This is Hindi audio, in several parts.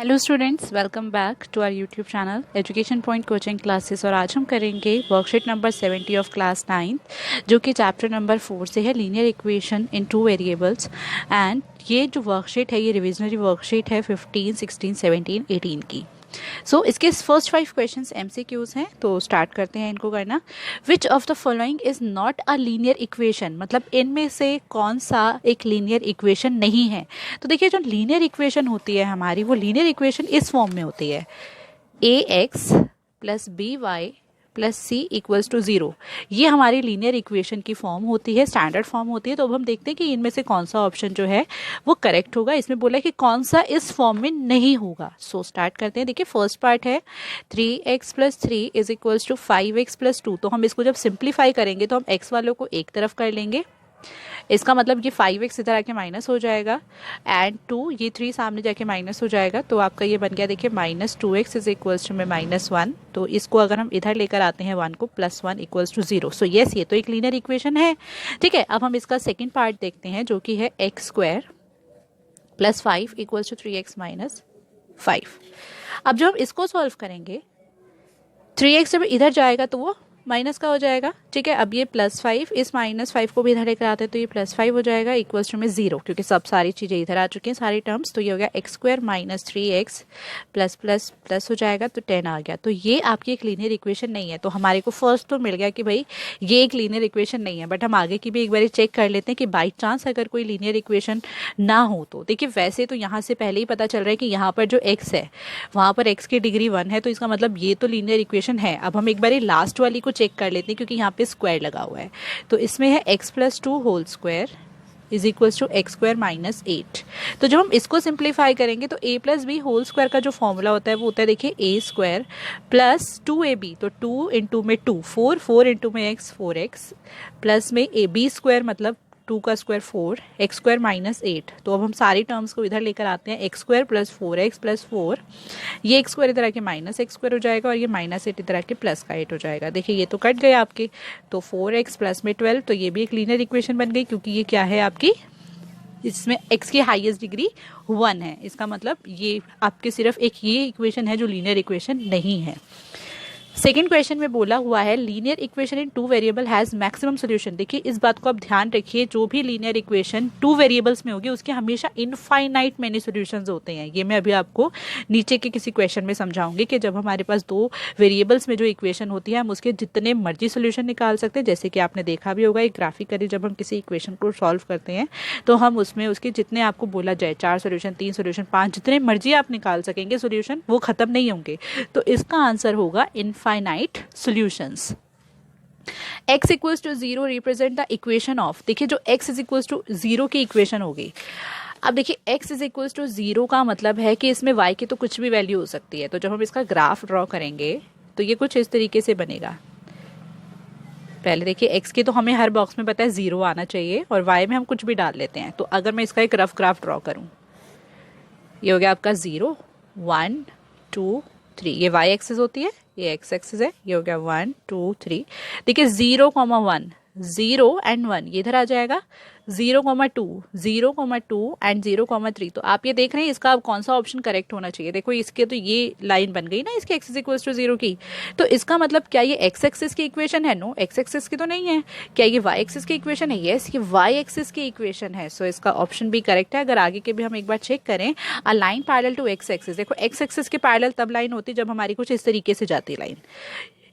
Hello students, welcome back to our YouTube channel education point coaching classes. और आज हम करेंगे वर्कशीट नंबर 70 ऑफ क्लास 9 जो कि चैप्टर नंबर 4 से है, linear equation in two variables. And ये जो वर्कशीट है ये रिविजनरी वर्कशीट है 15, 16, 17, 18 की। इसके फर्स्ट 5 क्वेश्चंस एमसीक्यूज हैं, तो स्टार्ट करते हैं इनको करना। Which of the following is not a linear equation, मतलब इनमें से कौन सा एक लीनियर इक्वेशन नहीं है। तो देखिए, जो लीनियर इक्वेशन होती है हमारी, वो लीनियर इक्वेशन इस फॉर्म में होती है a x plus b y plus c equals to 0। ये हमारी लीनियर इक्वेशन की फॉर्म होती है, स्टैंडर्ड फॉर्म होती है। तो अब हम देखते हैं कि इनमें से कौन सा ऑप्शन जो है वो करेक्ट होगा। इसमें बोला है कि कौन सा इस फॉर्म में नहीं होगा। स्टार्ट करते हैं। देखिए, फर्स्ट पार्ट है 3x plus 3 is equals to 5x plus 2। तो हम इसको जब सिंप्लीफाई करेंगे तो हम x वालों को एक तरफ कर लेंगे। इसका मतलब ये 5x इधर आके माइनस हो जाएगा एंड 2, ये 3 सामने जाके माइनस हो जाएगा। तो आपका ये बन गया, देखिए, -2x इज इक्वल्स टू में -1। तो इसको अगर हम इधर लेकर आते हैं 1 को, +1 इक्वल्स टू 0। सो यस, ये तो एक लीनियर इक्वेशन है। ठीक है, अब हम इसका सेकेंड पार्ट देखते हैं जो कि है x² plus 5 equals to 3x minus 5। अब जब हम इसको सॉल्व करेंगे, 3x जब इधर जाएगा तो वो माइनस का हो जाएगा। ठीक है, अब ये +5, इस -5 को भी इधर लेकर आते हैं तो ये +5 हो जाएगा इक्वल्स टू में 0, क्योंकि सब सारी चीज़ें इधर आ चुकी हैं, सारी टर्म्स। तो ये हो गया x² minus 3x plus plus plus हो जाएगा, तो 10 आ गया। तो ये आपकी एक लीनियर इक्वेशन नहीं है। तो हमारे को फर्स्ट तो मिल गया कि भाई ये एक लीनियर इक्वेशन नहीं है। बट हम आगे की भी एक बार चेक कर लेते हैं कि बाई चांस अगर कोई लीनियर इक्वेशन ना हो तो। देखिए, वैसे तो यहाँ से पहले ही पता चल रहा है कि यहाँ पर जो x है वहाँ पर x की डिग्री 1 है, तो इसका मतलब ये तो लीनियर इक्वेशन है। अब हम एक बार लास्ट वाली को चेक कर लेते हैं, क्योंकि यहाँ पे स्क्वायर लगा हुआ है। तो इसमें है x plus 2 whole square is equals to x² minus 8। तो जब हम इसको सिंप्लीफाई करेंगे तो a plus b whole square का जो फॉर्मूला होता है वो होता है, देखिए, a² प्लस 2ab, तो 2 इंटू में 2 4, 4 इंटू में x 4x प्लस में a b² मतलब 2 का स्क्वायर 4, x² माइनस 8। तो अब हम सारी टर्म्स को इधर लेकर आते हैं, x² प्लस 4x प्लस 4, ये x² इधर आके माइनस x² हो जाएगा और ये -8 इधर आके प्लस का 8 हो जाएगा। देखिए, ये तो कट गए आपके। तो 4x प्लस में 12, तो ये भी एक लीनियर इक्वेशन बन गई, क्योंकि ये क्या है आपकी, इसमें x की हाईएस्ट डिग्री 1 है। इसका मतलब ये आपके सिर्फ एक ये इक्वेशन है जो लीनियर इक्वेशन नहीं है। सेकेंड क्वेश्चन में बोला हुआ है linear equation in 2 variable has maximum solution. देखिए, इस बात को आप ध्यान रखिए, जो भी लीनियर इक्वेशन 2 वेरिएबल्स में होगी उसके हमेशा इनफाइनाइट मेनी सोल्यूशंस होते हैं। ये मैं अभी आपको नीचे के किसी क्वेश्चन में समझाऊंगी कि जब हमारे पास 2 वेरिएबल्स में जो इक्वेशन होती है हम उसके जितने मर्जी सोल्यूशन निकाल सकते हैं। जैसे कि आपने देखा भी होगा, एक ग्राफिकली जब हम किसी इक्वेशन को सॉल्व करते हैं तो हम उसमें उसके जितने आपको बोला जाए 4 सोल्यूशन, 3 सोल्यूशन, 5, जितने मर्जी आप निकाल सकेंगे सोल्यूशन, वो खत्म नहीं होंगे। तो इसका आंसर होगा infinite solutions. x equals to 0 represent the equation of, देखिए, जो x इज इक्वल्स टू 0 की इक्वेशन होगी। अब देखिए, x इज इक्वल्स टू 0 का मतलब है कि इसमें y की तो कुछ भी वैल्यू हो सकती है। तो जब हम इसका ग्राफ ड्रॉ करेंगे तो ये कुछ इस तरीके से बनेगा। पहले देखिए, x की तो हमें हर बॉक्स में पता है 0 आना चाहिए और y में हम कुछ भी डाल लेते हैं। तो अगर मैं इसका एक रफ ग्राफ ड्रॉ करूं, ये हो गया आपका 0 1 2 3, ये y एक्सिस होती है, ये x एक्सिस है, ये हो गया 1 2 3। देखिए, 0,1 0 एंड 1 ये इधर आ जाएगा, 0,2 0,2 एंड 0,3। तो आप ये देख रहे हैं इसका अब कौन सा ऑप्शन करेक्ट होना चाहिए। देखो, इसके तो ये लाइन बन गई ना इसके x इक्वल्स टू 0 की। तो इसका मतलब क्या ये x एक्सिस की इक्वेशन है? नो, x एक्सिस की तो नहीं है। क्या ये y एक्सिस की इक्वेशन है? यस, ये y एक्सिस की इक्वेशन है। सो इसका ऑप्शन भी करेक्ट है। अगर आगे के भी हम एक बार चेक करें, a line parallel to x axis, देखो, x एक्सिस के पैरेलल तब लाइन होती जब हमारी कुछ इस तरीके से जाती लाइन,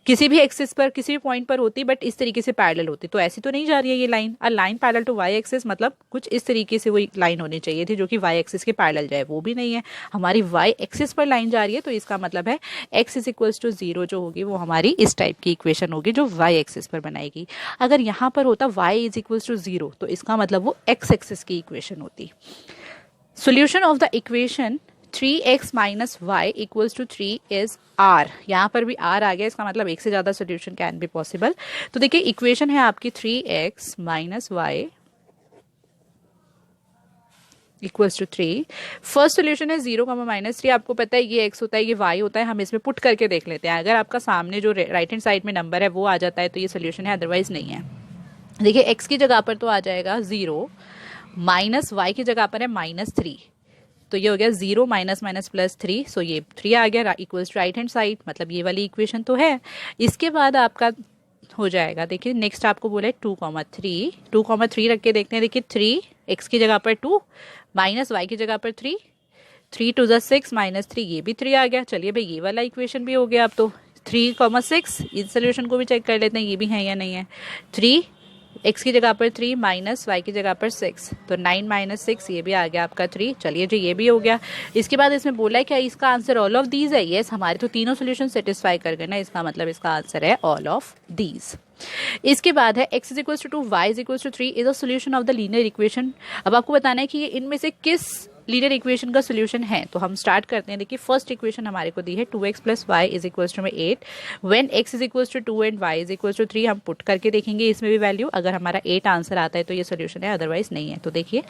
किसी भी एक्सिस पर किसी भी पॉइंट पर होती, बट इस तरीके से पैरेलल होती। तो ऐसी तो नहीं जा रही है ये line. A line parallel to y axis मतलब कुछ इस तरीके से वो लाइन होनी चाहिए थी जो कि वाई एक्सिस के पैरेलल जाए, वो भी नहीं है। हमारी वाई एक्सिस पर लाइन जा रही है, तो इसका मतलब है x इज इक्वल्स टू 0 जो होगी वो हमारी इस टाइप की इक्वेशन होगी जो वाई एक्सिस पर बनाएगी। अगर यहाँ पर होता y इज इक्वल्स टू 0, तो इसका मतलब वो x एक्सिस की इक्वेशन होती। Solution of the equation 3x minus y equals to 3 is r। यहाँ पर भी r आ गया, इसका मतलब एक से ज़्यादा सोल्यूशन कैन बी पॉसिबल। तो देखिए, इक्वेशन है आपकी 3x minus y equals to 3। First solution है 0,-3। आपको पता है ये x होता है, ये y होता है। हम इसमें पुट करके देख लेते हैं। अगर आपका सामने जो राइट हैंड साइड में नंबर है वो आ जाता है तो ये सोल्यूशन है, अदरवाइज नहीं है। देखिए, x की जगह पर तो आ जाएगा 0, माइनस y की जगह पर है -3। तो ये हो गया 0 माइनस माइनस प्लस 3, सो ये 3 आ गया equals to right hand side, मतलब ये वाली इक्वेशन तो है। इसके बाद आपका हो जाएगा, देखिए नेक्स्ट आपको बोला है 2,3, 2,3 रख के देखते हैं। देखिए 3 x की जगह पर 2 माइनस y की जगह पर 3, 3 2 6 माइनस 3, ये भी 3 आ गया। चलिए भाई ये वाला इक्वेशन भी हो गया। अब तो 3,6 इस सोल्यूशन को भी चेक कर लेते हैं, ये भी है या नहीं है। 3 x की जगह पर 3 माइनस y की जगह पर 6, तो 9 माइनस 6, ये भी आ गया आपका 3। चलिए जी ये भी हो गया। इसके बाद इसमें बोला है क्या इसका आंसर ऑल ऑफ दीज है। यस, हमारे तो तीनों सोल्यूशन सेटिस्फाई कर गए ना, इसका मतलब इसका आंसर है ऑल ऑफ दीज। इसके बाद है x is equals to 2 y is equals to 3 is a solution of the linear equation. अब आपको बताना है कि ये इनमें से किस लीनियर इक्वेशन का सोल्यूशन है। तो हम स्टार्ट करते हैं। देखिए फर्स्ट इक्वेशन हमारे को दी है 2x plus y is equals to में 8 when x is equals to 2 and y is equals to 3। हम पुट करके देखेंगे इसमें भी वैल्यू, अगर हमारा 8 आंसर आता है तो ये सोल्यूशन है, अदरवाइज नहीं है। तो देखिए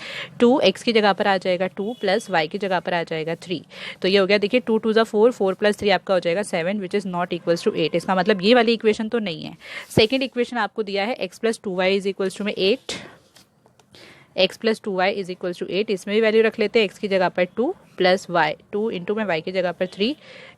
2x की जगह पर आ जाएगा 2 प्लस y की जगह पर आ जाएगा 3, तो ये हो गया। देखिए 2 2 4, 4 प्लस 3 आपका हो जाएगा 7 which is not equals to 8। इसका मतलब ये वाली इक्वेशन तो नहीं है। सेकेंड इक्वेशन आपको दिया है x plus 2y is equals to में 8, x plus 2y is equals to 8, इसमें भी वैल्यू रख लेते हैं। x की जगह पर 2 प्लस वाई, 2 इंटू में y की जगह पर 3,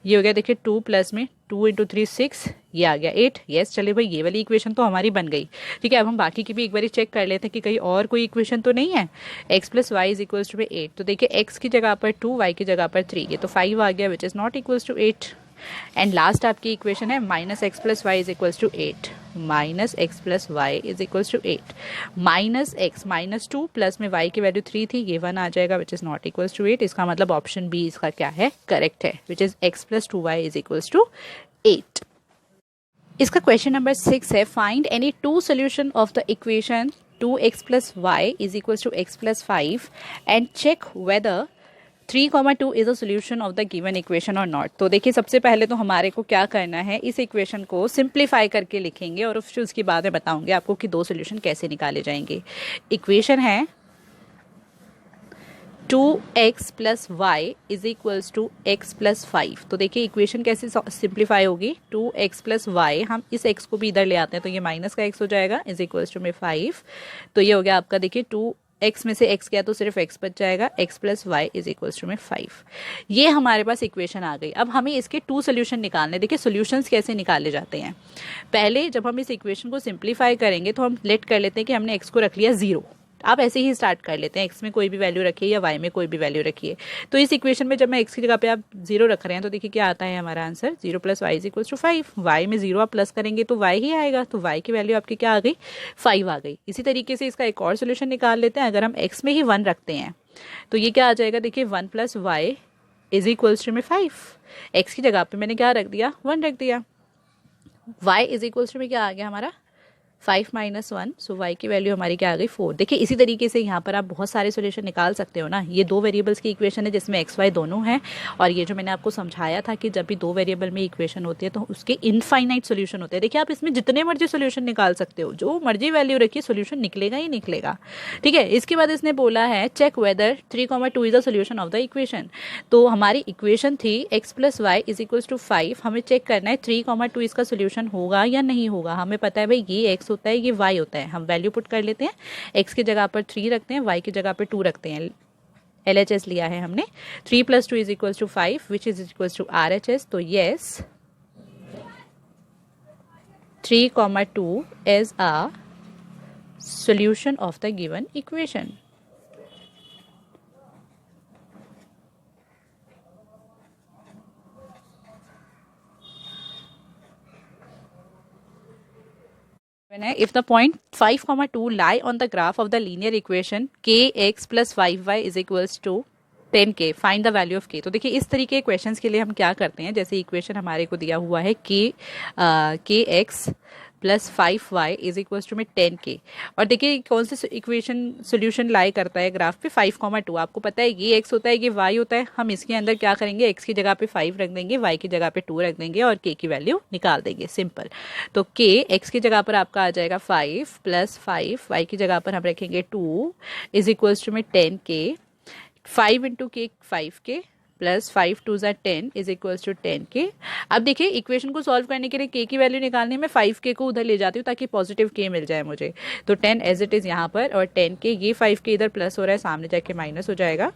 ये हो गया। देखिए 2 प्लस में 2 इंटू 3 6, ये आ गया 8। यस चलिए भाई ये वाली इक्वेशन तो हमारी बन गई। ठीक है, अब हम बाकी की भी एक बार चेक कर लेते हैं कि कहीं और कोई इक्वेशन तो नहीं है। x plus y is equals to में 8, तो देखिए x की जगह पर 2, y की जगह पर 3, ये तो 5 आ गया which is not equals to 8। And last आपकी इक्वेशन है minus x plus y is equals to 8, minus x plus y is equals to 8, minus x minus 2 plus में y की वैल्यू 3 थी, ये 1 आ जाएगा which is not equals to 8। इसका मतलब ऑप्शन बी इसका क्या है, करेक्ट है, which is x plus 2y is equals to 8। इसका क्वेश्चन नंबर 6 है find any two solution of the equation 2x plus y is equals to x plus 5 and check whether 3,2 is a solution of the given equation और नॉट। तो देखिए सबसे पहले तो हमारे को क्या करना है, इस इक्वेशन को सिंप्लीफाई करके लिखेंगे और फिर उसके बाद में बताऊंगे आपको कि दो सोल्यूशन कैसे निकाले जाएंगे। इक्वेशन है 2x plus y is equals to x plus 5। तो देखिए इक्वेशन कैसे सिंप्लीफाई होगी, 2x प्लस वाई, हम इस x को भी इधर ले आते हैं तो ये माइनस का x हो जाएगा इज इक्वल्स टू में 5। तो ये हो गया आपका, देखिए 2x में से x गया तो सिर्फ x बच जाएगा, x plus y is equals to में 5। ये हमारे पास इक्वेशन आ गई। अब हमें इसके टू सोल्यूशन निकालने। देखिए सोल्यूशंस कैसे निकाले जाते हैं, पहले जब हम इस इक्वेशन को सिंप्लीफाई करेंगे तो हम लेट कर लेते हैं कि हमने x को रख लिया 0। आप ऐसे ही स्टार्ट कर लेते हैं, x में कोई भी वैल्यू रखिए या y में कोई भी वैल्यू रखिए। तो इस इक्वेशन में जब मैं x की जगह पे आप 0 रख रहे हैं तो देखिए क्या आता है हमारा answer, 0 plus y is equals to 5। y में 0 आप प्लस करेंगे तो y ही आएगा, तो y की वैल्यू आपकी क्या आ गई, 5 आ गई। इसी तरीके से इसका एक और सोल्यूशन निकाल लेते हैं। अगर हम x में ही 1 रखते हैं तो ये क्या आ जाएगा, देखिए 1 plus y is equals to में 5। x की जगह पे मैंने क्या रख दिया, 1 रख दिया। y इज इक्वल्स टू में क्या आ गया हमारा 5 माइनस 1, सो y की वैल्यू हमारी क्या आ गई 4। देखिए इसी तरीके से यहाँ पर आप बहुत सारे सोल्यूशन निकाल सकते हो ना। ये दो वेरिएबल्स की इक्वेशन है जिसमें x y दोनों हैं, और ये जो मैंने आपको समझाया था कि जब भी दो वेरिएबल में इक्वेशन होती है तो उसके इनफाइनाइट सोल्यूशन होते हैं। देखिए आप इसमें जितने मर्जी सोल्यूशन निकाल सकते हो, जो मर्जी वैल्यू रखिए सोल्यूशन निकलेगा ही निकलेगा। ठीक है, इसके बाद इसने बोला है check whether 3,2 is the solution of the equation. तो हमारी इक्वेशन थी x plus y is equals to 5, हमें चेक करना है 3,2 इसका सोल्यूशन होगा या नहीं होगा। हमें पता है भाई ये x होता है ये y होता है, हम वैल्यू पुट कर लेते हैं। x की जगह पर 3 रखते हैं, y की जगह पर 2 रखते हैं। LHS लिया है हमने, 3 plus 2 is equals to 5 which is equals to RHS। तो yes 3,2 is a solution of the given equation. If the point 5,2 lie on the graph of the linear equation kx plus 5y is equals to 10k, find the value of k। तो देखिए इस तरीके के क्वेश्चंस के लिए हम क्या करते हैं, जैसे इक्वेशन हमारे को दिया हुआ है k x plus 5y is equals to में 10k, और देखिए कौन से इक्वेशन सोल्यूशन लाई करता है ग्राफ पे 5,2। आपको पता है ये x होता है ये y होता है, हम इसके अंदर क्या करेंगे, x की जगह पे 5 रख देंगे, y की जगह पे 2 रख देंगे और k की वैल्यू निकाल देंगे, सिंपल। तो k x की जगह पर आपका आ जाएगा 5 प्लस 5, y की जगह पर हम रखेंगे 2 इज इक्वल्स टू में 10k, 5 इंटू के 5k प्लस 5 2 ज़ा 10 इज इक्वल्स टू 10k। अब देखिए इक्वेशन को सॉल्व करने के लिए k की वैल्यू निकालने में 5k को उधर ले जाती हूँ ताकि पॉजिटिव k मिल जाए मुझे। तो 10 एज इट इज़ यहाँ पर, और 10k ये 5k इधर प्लस हो रहा है, सामने जाके माइनस हो जाएगा।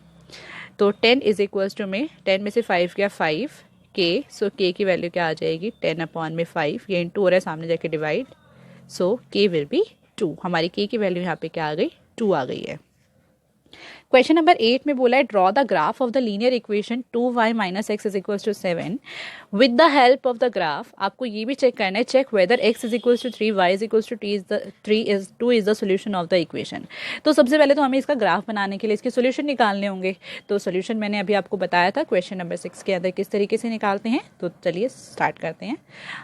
तो 10 इज इक्वल्स टू में 10 में से 5 गया 5 के, सो के की वैल्यू क्या आ जाएगी 10 अपॉन में 5, ये इंटू हो रहा है सामने जाके डिवाइड, सो के विल बी 2। हमारी के की वैल्यू यहाँ पे क्या आ गई 2 आ गई है। क्वेश्चन नंबर 8 में बोला है draw the graph of the linear equation 2y minus x is equals to 7 with the help of the graph. आपको ये भी चेक करना है, check whether x is equals to 3 y is equals to 2 is the solution of the equation. तो सबसे पहले तो हमें इसका ग्राफ बनाने के लिए इसके सोल्यूशन निकालने होंगे। तो सोल्यूशन मैंने अभी आपको बताया था क्वेश्चन नंबर 6 के अंदर किस तरीके से निकालते हैं। तो चलिए स्टार्ट करते हैं।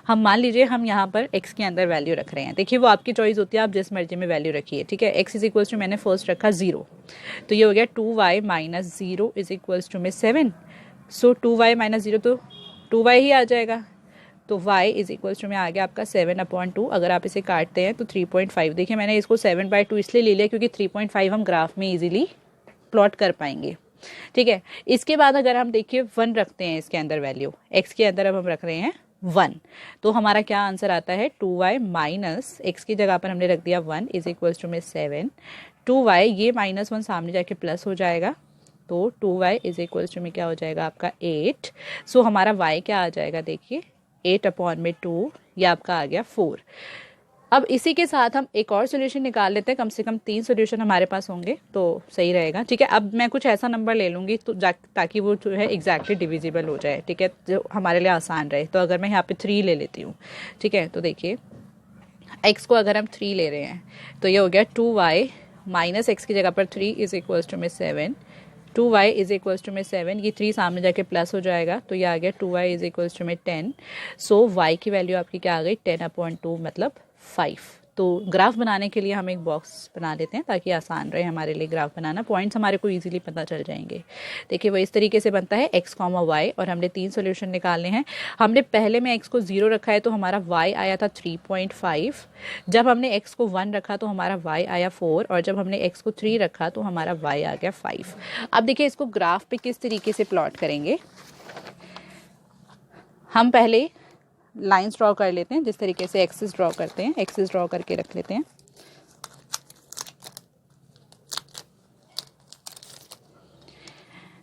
हम मान लीजिए हम यहाँ पर x के अंदर वैल्यू रख रहे हैं। देखिए वो आपकी चॉइस होती है, आप जिस मर्जी में वैल्यू रखिए, ठीक है। x इज इक्वल्स टू मैंने फर्स्ट रखा 0, तो ये हो गया 2y minus 0 is equals to में 7। सो 2y माइनस 0 तो 2y ही आ जाएगा, तो y इज इक्वल्स टू में आ गया आपका 7/2। अगर आप इसे काटते हैं तो 3.5। देखिए मैंने इसको 7/2 इसलिए ले लिया क्योंकि 3.5 हम ग्राफ में इजीली प्लॉट कर पाएंगे, ठीक है। इसके बाद अगर हम देखिए 1 रखते हैं इसके अंदर वैल्यू, x के अंदर अब हम रख रहे हैं 1, तो हमारा क्या आंसर आता है 2y माइनस x की जगह पर हमने रख दिया 1 इज इक्वल्स टू में 7। 2y ये -1 सामने जाके प्लस हो जाएगा, तो 2y इज इक्वल्स टू में क्या हो जाएगा आपका 8। सो हमारा y क्या आ जाएगा देखिए 8/2, ये आपका आ गया 4। अब इसी के साथ हम एक और सोल्यूशन निकाल लेते हैं, कम से कम 3 सोल्यूशन हमारे पास होंगे तो सही रहेगा, ठीक है। अब मैं कुछ ऐसा नंबर ले लूँगी तो ताकि वो जो है एग्जैक्टली डिविजिबल हो जाए, ठीक है, जो हमारे लिए आसान रहे। तो अगर मैं यहाँ पे 3 ले लेती हूँ, ठीक है, तो देखिए x को अगर हम 3 ले रहे हैं तो ये हो गया 2y माइनस एक्स की जगह पर 3 इज इक्वल्स टू में 7। 2y इज इक्वल्स टू में 7, ये 3 सामने जाके प्लस हो जाएगा, तो ये आ गया 2y इज इक्वल्स टू में 10। सो y की वैल्यू आपकी क्या आ गई 10/2 मतलब 5। तो ग्राफ बनाने के लिए हम एक बॉक्स बना लेते हैं ताकि आसान रहे हमारे लिए ग्राफ बनाना, पॉइंट्स हमारे को इजीली पता चल जाएंगे। देखिए वो इस तरीके से बनता है x, y और हमने 3 सोल्यूशन निकालने हैं। हमने पहले में x को 0 रखा है तो हमारा y आया था 3.5, जब हमने x को 1 रखा तो हमारा y आया 4, और जब हमने x को 3 रखा तो हमारा y आ गया 5। अब देखिए इसको ग्राफ पे किस तरीके से प्लॉट करेंगे। हम पहले लाइंस ड्रॉ कर लेते हैं, जिस तरीके से एक्सिस ड्रॉ करते हैं, एक्सिस ड्रॉ करके रख लेते हैं।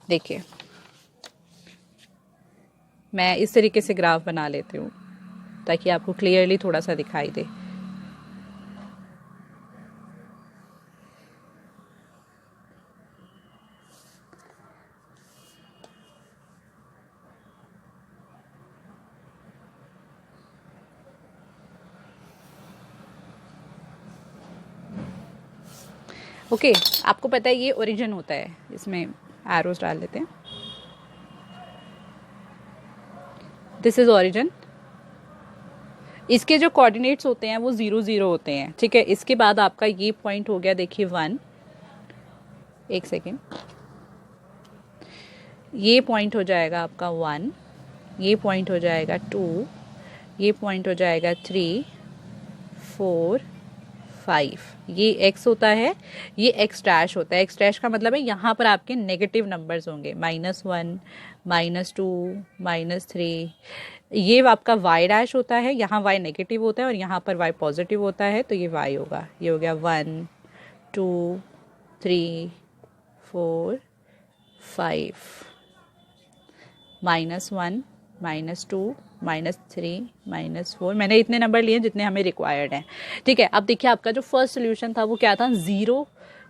देखिए मैं इस तरीके से ग्राफ बना लेती हूँ ताकि आपको क्लियरली थोड़ा सा दिखाई दे। ओके, आपको पता है ये ओरिजिन होता है, इसमें एरोस डाल लेते हैं। This is origin. इसके जो कोऑर्डिनेट्स होते हैं वो 0 0 होते हैं, ठीक है। इसके बाद आपका ये पॉइंट हो गया देखिए 1, एक सेकेंड, ये पॉइंट हो जाएगा आपका 1, ये पॉइंट हो जाएगा 2, ये पॉइंट हो जाएगा 3, 4, 5। ये x होता है, ये x डैश होता है। x डैश का मतलब है यहाँ पर आपके नेगेटिव नंबर्स होंगे, -1, -2, -3। ये आपका y डैश होता है, यहाँ y नेगेटिव होता है और यहाँ पर y पॉजिटिव होता है, तो ये y होगा। ये हो गया 1, 2, 3, 4, 5, -1, -2, -3, -4। मैंने इतने नंबर लिए जितने हमें रिक्वायर्ड हैं, ठीक है। अब देखिए आपका जो फर्स्ट सोल्यूशन था वो क्या था 0,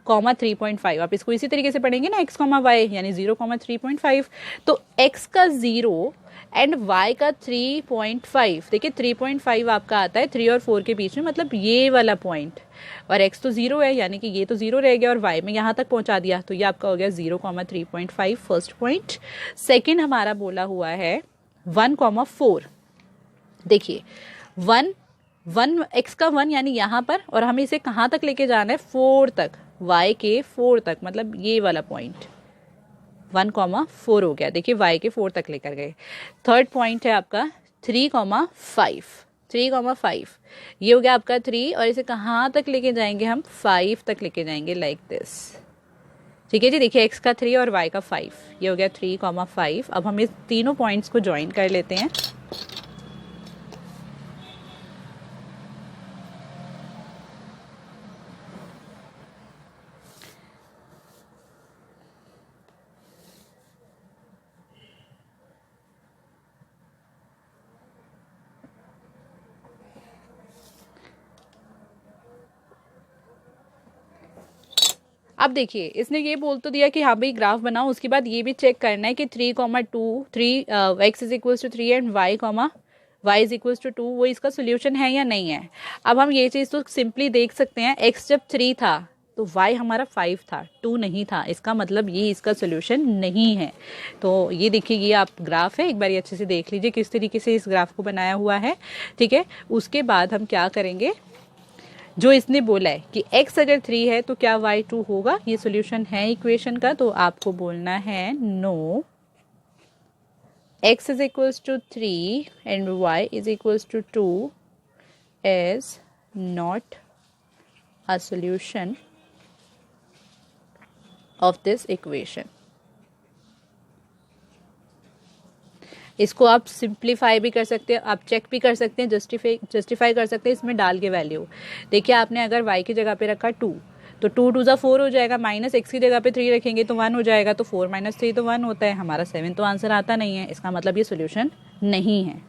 3.5। आप इसको इसी तरीके से पढ़ेंगे ना, x, y यानी 0, 3.5। तो x का 0 एंड y का 3.5। देखिए 3.5 आपका आता है 3 और 4 के बीच में, मतलब ये वाला पॉइंट, और x तो 0 है यानी कि ये तो 0 रह गया और y में यहाँ तक पहुँचा दिया, तो ये आपका हो गया 0, 3.5 फर्स्ट पॉइंट। सेकेंड हमारा बोला हुआ है 1, 4। देखिए 1 x का 1 यानी यहाँ पर, और हमें इसे कहाँ तक लेके जाना है 4 तक, y के 4 तक, मतलब ये वाला पॉइंट 1, 4 हो गया। देखिए y के 4 तक लेकर गए। थर्ड पॉइंट है आपका 3, 5। 3, 5 ये हो गया आपका 3, और इसे कहाँ तक लेके जाएंगे हम 5 तक लेके जाएंगे, लाइक दिस, ठीक है जी। देखिए x का 3 और y का 5, ये हो गया 3, 5। अब हम इस तीनों पॉइंट्स को ज्वाइन कर लेते हैं। अब देखिए इसने ये बोल तो दिया कि हाँ भाई ग्राफ बनाओ, उसके बाद ये भी चेक करना है कि 3,2 x is equals to 3 and y is equals to 2 वो इसका सोल्यूशन है या नहीं है। अब हम ये चीज़ तो सिंपली देख सकते हैं, x जब 3 था तो y हमारा 5 था, 2 नहीं था, इसका मतलब ये इसका सोल्यूशन नहीं है। तो ये देखिए ये आप ग्राफ है, एक बार अच्छे से देख लीजिए किस तरीके से इस ग्राफ को बनाया हुआ है, ठीक है। उसके बाद हम क्या करेंगे, जो इसने बोला है कि x अगर 3 है तो क्या y 2 होगा, ये सोल्यूशन है इक्वेशन का, तो आपको बोलना है no, x is equals to 3 and y is equals to 2 is not a solution of this equation। इसको आप सिंप्लीफाई भी कर सकते हैं, आप चेक भी कर सकते हैं, जस्टिफाई कर सकते हैं इसमें डाल के वैल्यू। देखिए आपने अगर y की जगह पे रखा 2 तो 2 2 4 हो जाएगा, माइनस x की जगह पे 3 रखेंगे तो 1 हो जाएगा, तो 4 माइनस 3 तो 1 होता है, हमारा 7 तो आंसर आता नहीं है, इसका मतलब ये सोल्यूशन नहीं है।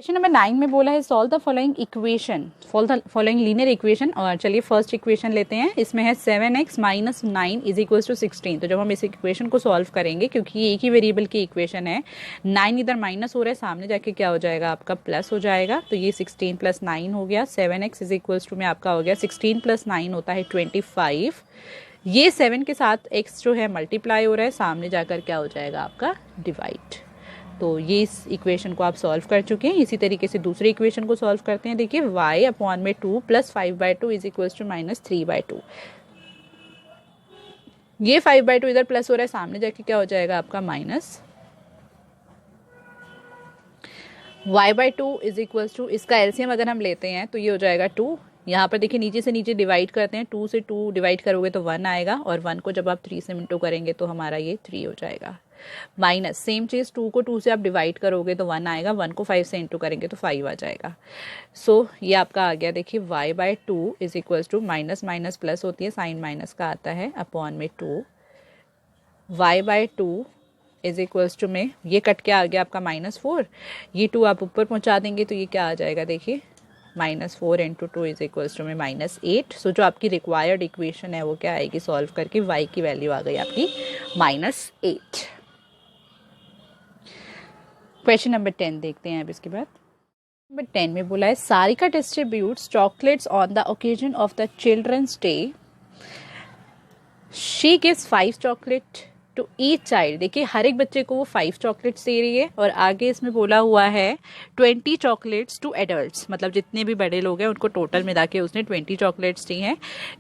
क्वेश्चन नंबर 9 में बोला है solve the following equation, following linear equation. और चलिए फर्स्ट इक्वेशन लेते हैं, इसमें है 7x minus 9 is equals to 16। तो जब हम इस इक्वेशन को सॉल्व करेंगे, क्योंकि ये एक ही वेरिएबल की इक्वेशन है, 9 इधर माइनस हो रहा है, सामने जाके क्या हो जाएगा आपका प्लस हो जाएगा, तो ये 16 प्लस 9 हो गया। 7x इज इक्वल्स टू में आपका हो गया 16 प्लस 9 होता है 25। ये 7 के साथ x जो है मल्टीप्लाई हो रहा है, सामने जाकर क्या हो जाएगा आपका डिवाइड। तो ये इस इक्वेशन को आप सॉल्व कर चुके हैं। इसी तरीके से दूसरी इक्वेशन को सॉल्व करते हैं। देखिए y अपॉन में 2 plus 5/2 is equals to minus 3/2। ये 5/2 इधर प्लस हो रहा है, सामने जाके क्या हो जाएगा आपका minus. y/2 is equals to, इसका एलसीएम अगर हम लेते हैं तो ये हो जाएगा 2। यहाँ पर देखिए नीचे से नीचे डिवाइड करते हैं, 2 से 2 डिवाइड करोगे तो 1 आएगा, और 1 को जब आप 3 से इंटू करेंगे तो हमारा ये 3 हो जाएगा। माइनस सेम चीज़, 2 को 2 से आप डिवाइड करोगे तो 1 आएगा, 1 को 5 से इंटू करेंगे तो 5 आ जाएगा। सो ये आपका आ गया। देखिए y/2 is equals to, minus minus plus होती है, साइन माइनस का आता है, अपॉन में 2 y/2 इज इक्वल्स टू में ये कट के आ गया आपका -4, ये 2 आप ऊपर पहुंचा देंगे तो ये क्या आ जाएगा, देखिए -4 इंटू 2 इज इक्वल्स टू में -8। सो जो आपकी रिक्वायर्ड इक्वेशन है वो क्या आएगी सॉल्व करके, y की वैल्यू आ गई आपकी -8। क्वेश्चन नंबर 10 देखते हैं अब इसके बाद। नंबर 10 में बोला है Sarika distributes chocolates on the occasion of the children's day. She gives 5 chocolate to each child. देखिए हर एक बच्चे को वो 5 चॉकलेट्स दे रही है, और आगे इसमें बोला हुआ है 20 चॉकलेट्स टू एडल्ट्स, मतलब जितने भी बड़े लोग हैं उनको टोटल मिला के उसने 20 चॉकलेट्स दी हैं।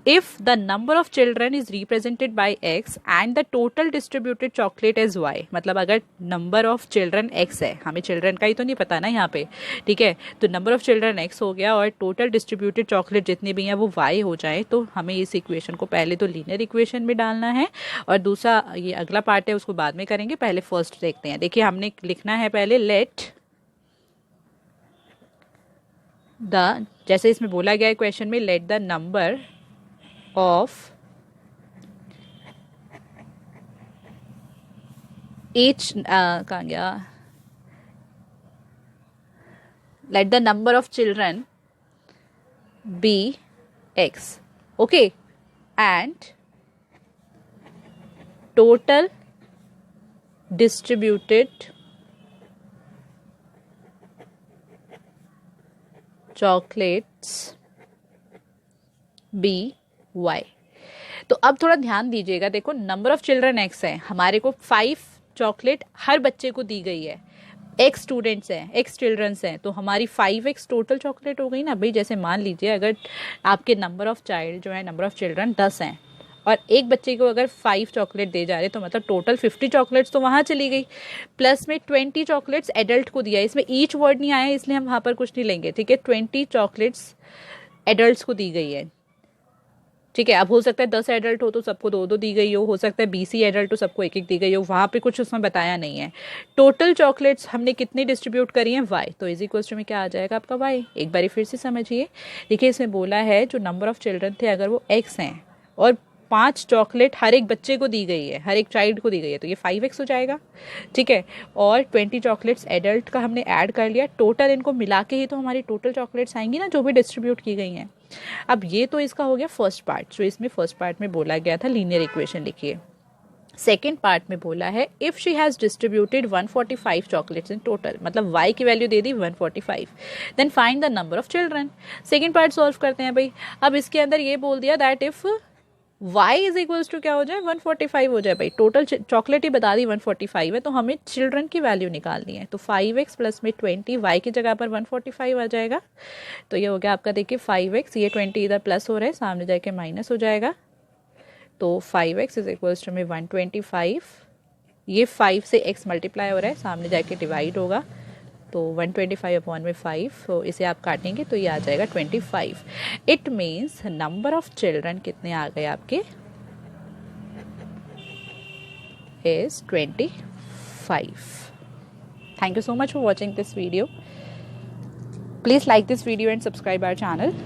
If the number of children is represented by x and the total distributed chocolate is y, मतलब अगर नंबर ऑफ चिल्ड्रन x है, हमें चिल्ड्रन का ही तो नहीं पता ना यहाँ पे, ठीक है, तो नंबर ऑफ चिल्ड्रन x हो गया और टोटल डिस्ट्रीब्यूटेड चॉकलेट जितने भी हैं वो y हो जाए, तो हमें इस इक्वेशन को पहले तो लीनियर इक्वेशन में डालना है, और दूसरा ये अगला पार्ट है उसको बाद में करेंगे, पहले फर्स्ट देखते हैं। देखिए हमने लिखना है पहले लेट द, जैसे इसमें बोला गया है क्वेश्चन में, let the number of each, कहाँ गया, let the number of children be x, okay, and total distributed chocolates B Y। तो अब थोड़ा ध्यान दीजिएगा, देखो नंबर ऑफ चिल्ड्रन x है, हमारे को 5 चॉकलेट हर बच्चे को दी गई है, x स्टूडेंट्स हैं, x चिल्ड्रंस हैं, तो हमारी 5x टोटल चॉकलेट हो गई ना भाई। जैसे मान लीजिए अगर आपके नंबर ऑफ चाइल्ड जो है, नंबर ऑफ चिल्ड्रन 10 हैं, और एक बच्चे को अगर 5 चॉकलेट दे जा रहे तो मतलब टोटल 50 चॉकलेट्स तो वहाँ चली गई, प्लस में 20 चॉकलेट्स एडल्ट को दिया है। इसमें ईच वर्ड नहीं आया इसलिए हम वहाँ पर कुछ नहीं लेंगे, ठीक है। 20 चॉकलेट्स एडल्ट्स को दी गई है, ठीक है। अब हो सकता है 10 एडल्ट हो तो सबको 2-2 दी गई हो सकता है 20 एडल्ट हो सबको 1-1 दी गई हो, वहाँ पे कुछ उसमें बताया नहीं है। टोटल चॉकलेट्स हमने कितनी डिस्ट्रीब्यूट करी हैं, y, तो इज इक्वल्स टू में क्या आ जाएगा आपका y। एक बारी फिर से समझिए, देखिए इसमें बोला है जो नंबर ऑफ चिल्ड्रन थे अगर वो x हैं और 5 चॉकलेट हर एक बच्चे को दी गई है, हर एक चाइल्ड को दी गई है, तो ये 5x हो जाएगा, ठीक है। और 20 चॉकलेट्स एडल्ट का हमने ऐड कर लिया, टोटल इनको मिला के ही तो हमारी टोटल चॉकलेट्स आएंगी ना जो भी डिस्ट्रीब्यूट की गई हैं। अब ये तो इसका हो गया फर्स्ट पार्ट, जो इसमें फर्स्ट पार्ट में बोला गया था लीनियर इक्वेशन लिखिए। सेकेंड पार्ट में बोला है if she has distributed 145 chocolates in total, मतलब y की वैल्यू दे दी 145, then find the number of children. Second part solve करते हैं भाई। अब इसके अंदर ये बोल दिया that if y is equals to क्या हो जाए 145 हो जाए भाई, टोटल चॉकलेट ही बता दी 145 है, तो हमें चिल्ड्रन की वैल्यू निकालनी है। तो 5x प्लस में 20, y की जगह पर 145 आ जाएगा। तो ये हो गया आपका देखिए 5x, ये 20 इधर प्लस हो रहा है, सामने जाके माइनस हो जाएगा। तो 5x इज इक्वल्स टू में 125, ये 5 से x मल्टीप्लाई हो रहा है, सामने जाके डिवाइड होगा, तो 125 अपॉन में 5, तो इसे आप काटेंगे तो ये आ जाएगा 25। It means number of children कितने आ गए आपके, is 25। Thank you so much for watching this video. Please like this video and subscribe our channel.